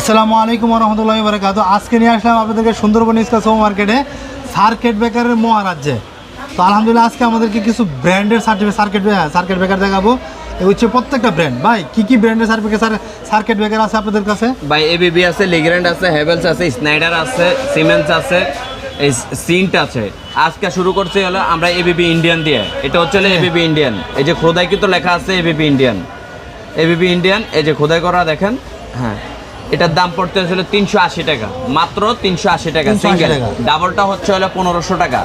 আসসালামু আলাইকুম ওয়া রাহমাতুল্লাহি ওয়া বারাকাতুহু। আজকে নিয়ে আসলাম আপনাদেরকে সুন্দরবন ইস্কা সুপার মার্কেটে সার্কিট ব্রেকারের মহারাজ্যে। তো আলহামদুলিল্লাহ আজকে আমাদেরকে কিছু ব্র্যান্ডের সার্কিট ব্রেকার দেখাবো। এই হচ্ছে প্রত্যেকটা ব্র্যান্ড। ভাই কি ব্র্যান্ডের সার্কিট ব্রেকার আছে আপনাদের কাছে? ভাই এবিবি আছে, লিগ্র্যান্ড আছে, হেভেলস আছে, স্নাইডার আছে, সিমেন্স আছে, এই সিন্ট আছে। আজকে শুরু করছি হলো আমরা এবিবি ইন্ডিয়ান দিয়ে। এটা হচ্ছে এবিবি ইন্ডিয়ান, এই যে খোদাই কিন্তু লেখা আছে এবিবি ইন্ডিয়ান। এবিবি ইন্ডিয়ান এই যে খোদাই করা দেখেন। হ্যাঁ, এটার দাম পড়তে হচ্ছিল 380 টাকা, মাত্র 380 টাকা সিঙ্গেল। ডাবলটা হচ্ছে হলো 1500 টাকা।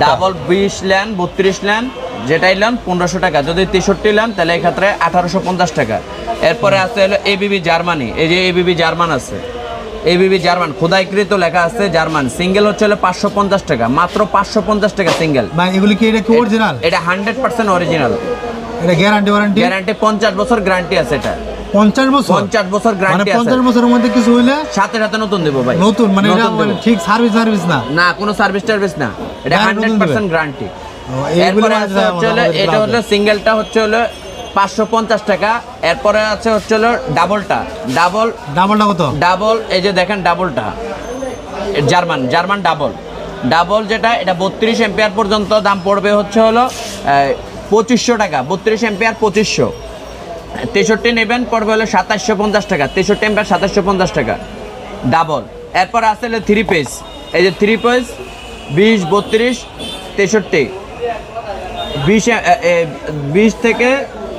ডাবল 20 ল্যান 32 ল্যান যেটাই ল্যান 1500 টাকা। যদি 63 ল্যান তাহলে এক্ষেত্রে 1850 টাকা। এরপরে আছে হলো এবিবি জার্মানি, এই যে এবিবি জার্মান আছে, এবিবি জার্মান খোদাইকৃত লেখা আছে জার্মান। সিঙ্গেল হচ্ছে হলো 550 টাকা, মাত্র 550 টাকা সিঙ্গেল। ভাই এগুলি কি এটা কি অরিজিনাল? এটা 100% অরিজিনাল। এটা গ্যারান্টি ওয়ারেন্টি? গ্যারান্টি 50 বছর গ্যারান্টি আছে। এটা 50 বছর? 50 বছর গ্যারান্টি আছে। 50 বছরের মধ্যে কিছু হইলে সাথে সাথে নতুন দেব ভাই। নতুন মানে এটা ঠিক সার্ভিস না? না, কোনো সার্ভিস না, এটা 100% গ্যারান্টি। এরপরে আছে হচ্ছে হলো এটা হলো সিঙ্গেলটা হচ্ছে হলো 550 টাকা। এরপরে আছে হচ্ছে হলো ডাবলটা কত? ডাবল এই যে দেখেন ডাবলটা জার্মান ডাবল যেটা, এটা 32 এম্পিয়ার পর্যন্ত দাম পড়বে হচ্ছে হলো 2500 টাকা। 32 এম্পিয়ার 2500। 63 নেবেন পড়বে হলো 2750 টাকা। 63 এম্পিয়ার 2750 টাকা ডাবল। এরপর আছে হলো 3 পিস, এই যে 3 পিস 20 32 63 20 থেকে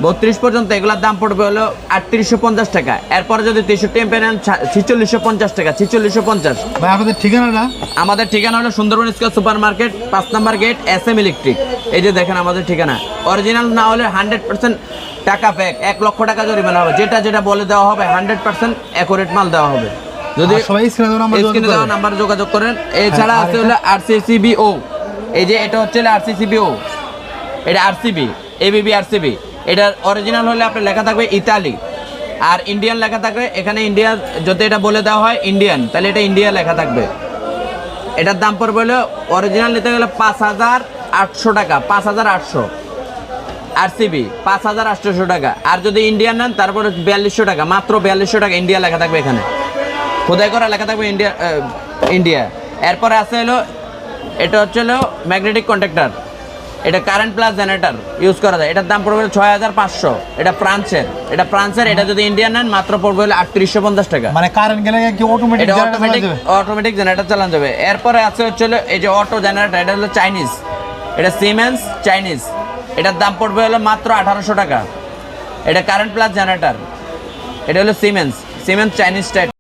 32 পর্যন্ত এগুলোর দাম পড়বে হলো 3850 টাকা। এরপরে যদি 63 এম্পিয়ার নেন 4650 টাকা। 4650। ভাই আপনাদের ঠিকানাটা? আমাদের ঠিকানা হলো সুন্দরবন স্কয়ার সুপার মার্কেট, 5 নম্বর গেট, SM ইলেকট্রিক। এই যে দেখেন আমাদের ঠিকানা। অরিজিনাল না হলে 100% টাকা ব্যাক, 1 লক্ষ টাকা জরিমানা হবে। যেটা বলে দেওয়া হবে 100% অ্যাকুরেট মাল দেওয়া হবে। যদি সবাই স্ক্রিনে দেওয়া নাম্বারে যোগাযোগ করেন। এছাড়া আছে হলো RCCBO, এই যে এটা হচ্ছে RCCBO, এটা RCB এবিবি RCB। এটার অরিজিনাল হলে আপনার লেখা থাকবে ইতালি, আর ইন্ডিয়ান লেখা থাকবে এখানে ইন্ডিয়া। যদি এটা বলে দেওয়া হয় ইন্ডিয়ান, তাহলে এটা ইন্ডিয়া লেখা থাকবে। এটার দাম পড়বে হলো অরিজিনাল নিতে গেলে 5800 টাকা। 5800 RCB 5800 টাকা। আর যদি ইন্ডিয়ান নেন তারপরে 4200 টাকা, মাত্র 4200 টাকা। ইন্ডিয়া লেখা থাকবে এখানে, খোদাই করা লেখা থাকবে ইন্ডিয়া। এরপরে আছে হলো এটা হচ্ছে হলো ম্যাগনেটিক কন্ট্যাক্টর, এটা কারেন্ট প্লাস জেনারেটর ইউজ করা যায়। এটার দাম পড়বে 6500। এটা ফ্রান্সের, এটা যদি ইন্ডিয়ান নেন মাত্র পড়বে হলো 3850 টাকা। মানে কারেন্ট গেলে কি অটোমেটিক জেনারেটর চালানো যাবে। এরপরে আছে হচ্ছে হলো এই যে অটো জেনারেটর, এটা হলো চাইনিজ, এটা সিমেন্স চাইনিজ। এটার দাম পড়বে হলো মাত্র 1800 টাকা। এটা কারেন্ট প্লাস জেনারেটর, এটা হলো সিমেন্স চাইনিজ টাইপ।